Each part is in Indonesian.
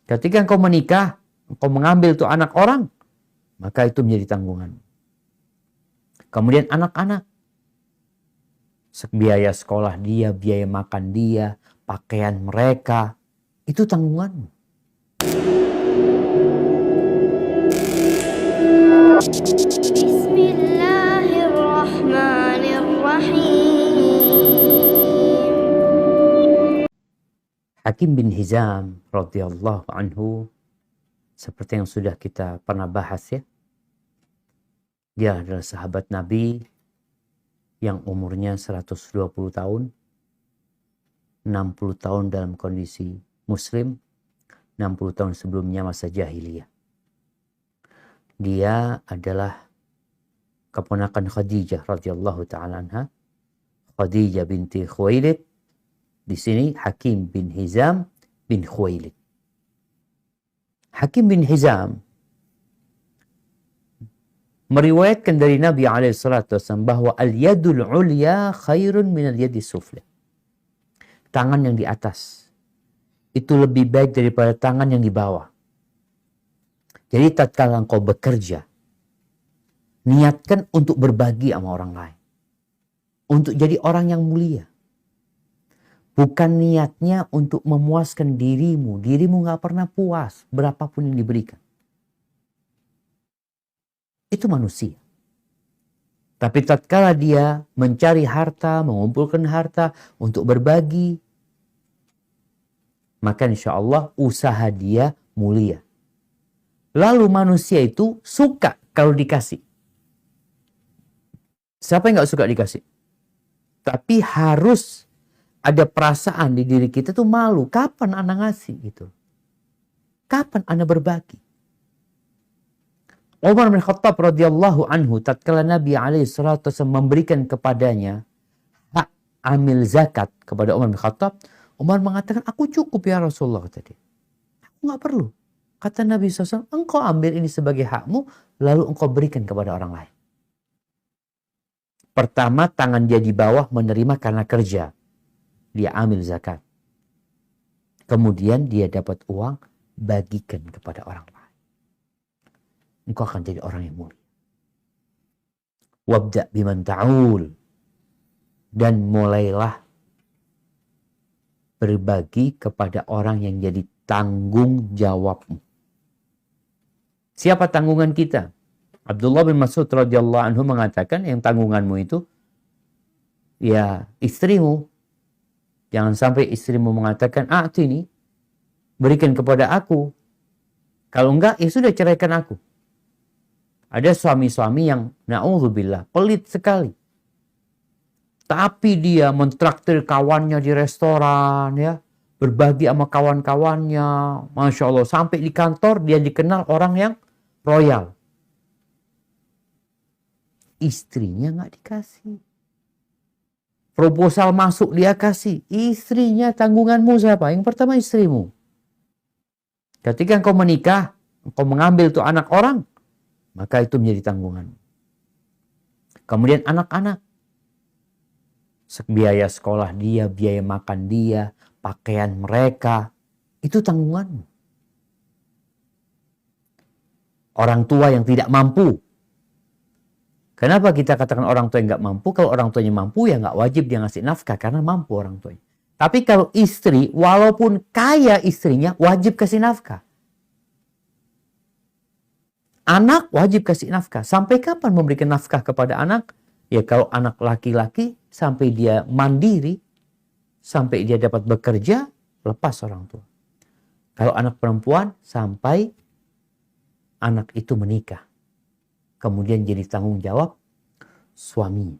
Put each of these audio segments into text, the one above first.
Ketika engkau menikah, engkau mengambil tuh anak orang, maka itu menjadi tanggungan. Kemudian anak-anak, biaya sekolah dia, biaya makan dia, pakaian mereka, itu tanggunganmu. Bismillahirrahmanirrahim. Hakim bin Hizam radhiyallahu anhu, seperti yang sudah kita pernah bahas ya, dia adalah sahabat Nabi yang umurnya 120 tahun, 60 tahun dalam kondisi muslim, 60 tahun sebelumnya masa jahiliyah. Dia adalah keponakan Khadijah radhiyallahu taala anha, Khadijah binti Khuwailid. Di sini Hakim bin Hizam bin Khuwailid. Hakim bin Hizam meriwayatkan dari Nabi SAW bahwa al-yadul ulya khairun min al-yadi sufla. Tangan yang di atas itu lebih baik daripada tangan yang di bawah. Jadi tatkala engkau bekerja, niatkan untuk berbagi sama orang lain. Untuk jadi orang yang mulia. Bukan niatnya untuk memuaskan dirimu. Dirimu gak pernah puas berapapun yang diberikan. Itu manusia. Tapi tatkala dia mencari harta, mengumpulkan harta untuk berbagi, maka insya Allah usaha dia mulia. Lalu manusia itu suka kalau dikasih. Siapa yang gak suka dikasih? Tapi harus ada perasaan di diri kita tuh malu. Kapan Anda ngasih gitu? Kapan Anda berbagi? Umar bin Khattab radhiyallahu anhu tatkala Nabi SAW memberikan kepadanya hak amil zakat kepada Umar bin Khattab, Umar mengatakan, aku cukup ya Rasulullah, kata dia. Aku gak perlu. Kata Nabi SAW, engkau ambil ini sebagai hakmu, lalu engkau berikan kepada orang lain. Pertama, tangan dia di bawah menerima karena kerja. Dia ambil zakat. Kemudian dia dapat uang, bagikan kepada orang lain. Engkau akan jadi orang yang mulia. Wabda biman ta'ul. Dan mulailah berbagi kepada orang yang jadi tanggung jawabmu. Siapa tanggungan kita? Abdullah bin Mas'ud radhiyallahu anhu mengatakan yang tanggunganmu itu ya istrimu. Jangan sampai istrimu mengatakan, ini berikan kepada aku. Kalau enggak, ya sudah ceraikan aku. Ada suami-suami yang na'udzubillah pelit sekali. Tapi dia mentraktir kawannya di restoran ya. Berbagi sama kawan-kawannya. Masya Allah. Sampai di kantor dia dikenal orang yang royal. Istrinya nggak dikasih. Proposal masuk dia kasih. Istrinya, tanggunganmu siapa? Yang pertama istrimu. Ketika engkau menikah, engkau mengambil tuh anak orang, maka itu menjadi tanggungan. Kemudian anak-anak. Biaya sekolah dia, biaya makan dia, pakaian mereka. Itu tanggunganmu. Orang tua yang tidak mampu. Kenapa kita katakan orang tua yang nggak mampu? Kalau orang tuanya mampu ya nggak wajib dia ngasih nafkah karena mampu orang tuanya. Tapi kalau istri, walaupun kaya istrinya, wajib kasih nafkah. Anak wajib kasih nafkah. Sampai kapan memberikan nafkah kepada anak? Ya kalau anak laki-laki sampai dia mandiri, sampai dia dapat bekerja, lepas orang tua. Kalau anak perempuan sampai anak itu menikah. Kemudian jadi tanggung jawab suami.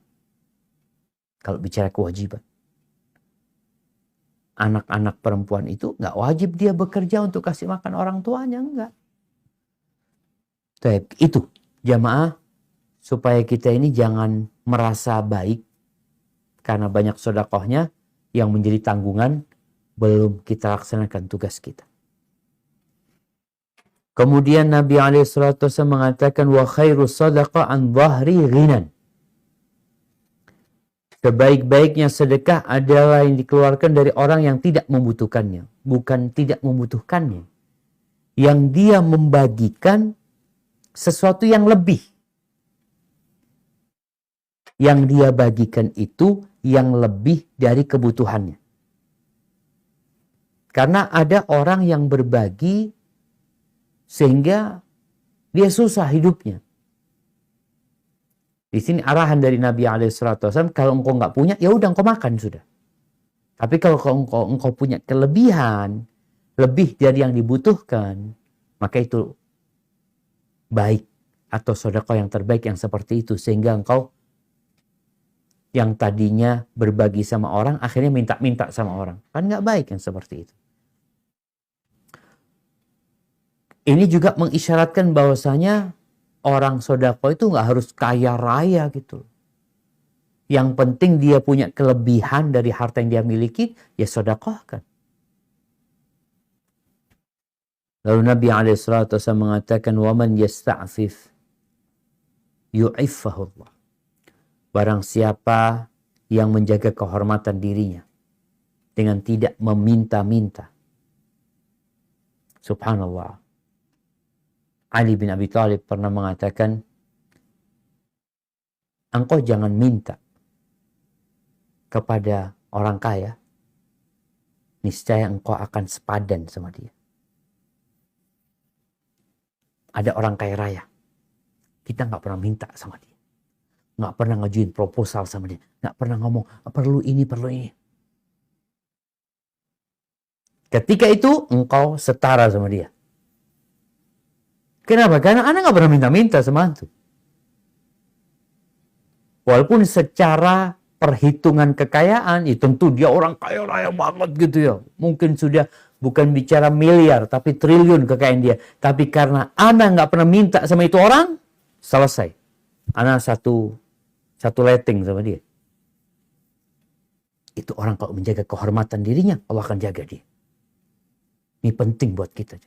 Kalau bicara kewajiban. Anak-anak perempuan itu nggak wajib dia bekerja untuk kasih makan orang tuanya, enggak. Itu jamaah, supaya kita ini jangan merasa baik karena banyak sedekahnya yang menjadi tanggungan belum kita laksanakan tugas kita. Kemudian Nabi SAW mengatakan wa khairu sadaqah an dhahri ghinan. Sebaik-baiknya sedekah adalah yang dikeluarkan dari orang yang tidak membutuhkannya, bukan tidak membutuhkannya. yang dia membagikan sesuatu yang lebih. Yang dia bagikan itu yang lebih dari kebutuhannya. Karena ada orang yang berbagi sehingga dia susah hidupnya. Di sini arahan dari Nabi SAW, kalau engkau nggak punya, ya udah engkau makan sudah. Tapi kalau engkau punya kelebihan, lebih dari yang dibutuhkan, maka itu baik atau sedekah yang terbaik yang seperti itu. Sehingga engkau yang tadinya berbagi sama orang, akhirnya minta-minta sama orang. Kan nggak baik yang seperti itu. Ini juga mengisyaratkan bahwasanya orang sedekah itu nggak harus kaya raya gitu. Yang penting dia punya kelebihan dari harta yang dia miliki, ya sedekahkan. Lalu Nabi SAW mengatakan, وَمَنْ يَسْتَعْفِفْ يُعِفَّهُ اللَّهُ. Barang siapa yang menjaga kehormatan dirinya dengan tidak meminta-minta. Subhanallah. Ali bin Abi Thalib pernah mengatakan, engkau jangan minta kepada orang kaya, niscaya engkau akan sepadan sama dia. Ada orang kaya raya, kita nggak pernah minta sama dia, nggak pernah ngajuin proposal sama dia, nggak pernah ngomong perlu ini perlu ini. Ketika itu engkau setara sama dia. Kenapa? Karena Anda nggak pernah minta-minta sama antum. Walaupun secara perhitungan kekayaan, ya tentu dia orang kaya raya banget gitu ya. Mungkin sudah bukan bicara miliar, tapi triliun kekayaan dia. Tapi karena Anda nggak pernah minta sama itu orang, selesai. Anda satu rating sama dia. Itu orang kalau menjaga kehormatan dirinya, Allah akan jaga dia. Ini penting buat kita.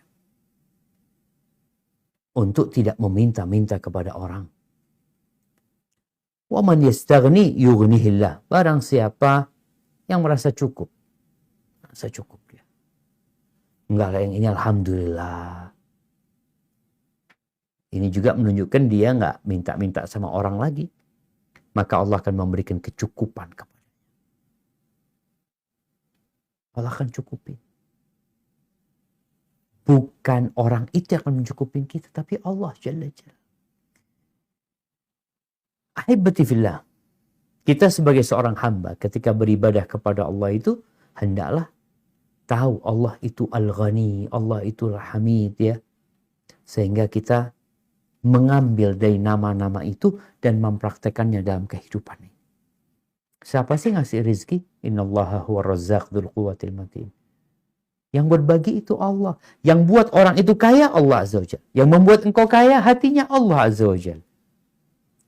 Untuk tidak meminta-minta kepada orang. Wa man yastaghni yughnihillah. Barang siapa yang merasa cukup. Merasa cukup dia. Enggak lah yang ini alhamdulillah. Ini juga menunjukkan dia enggak minta-minta sama orang lagi. Maka Allah akan memberikan kecukupan kepadanya. Allah akan cukupin. Bukan orang itu yang akan mencukupin kita, tapi Allah Jalla Jalla. Ahibati fillah. Kita sebagai seorang hamba ketika beribadah kepada Allah itu hendaklah tahu Allah itu Al-Ghani, Allah itu Al-Hamid ya. Sehingga kita mengambil dari nama-nama itu dan mempraktekannya dalam kehidupan ini. Siapa sih ngasih rizki? Innallaha huwa razzaq dzul quwwatil matin. Yang berbagi itu Allah. Yang buat orang itu kaya Allah Azza wa Jalla. Yang membuat engkau kaya hatinya Allah Azza wa Jalla.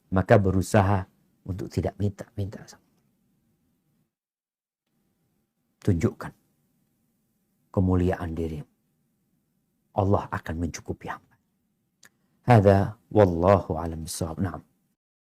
Maka berusaha untuk tidak minta-minta. Tunjukkan kemuliaan diri. Allah akan mencukupi hamba. Hadza wallahu a'lam bissawab. Naam.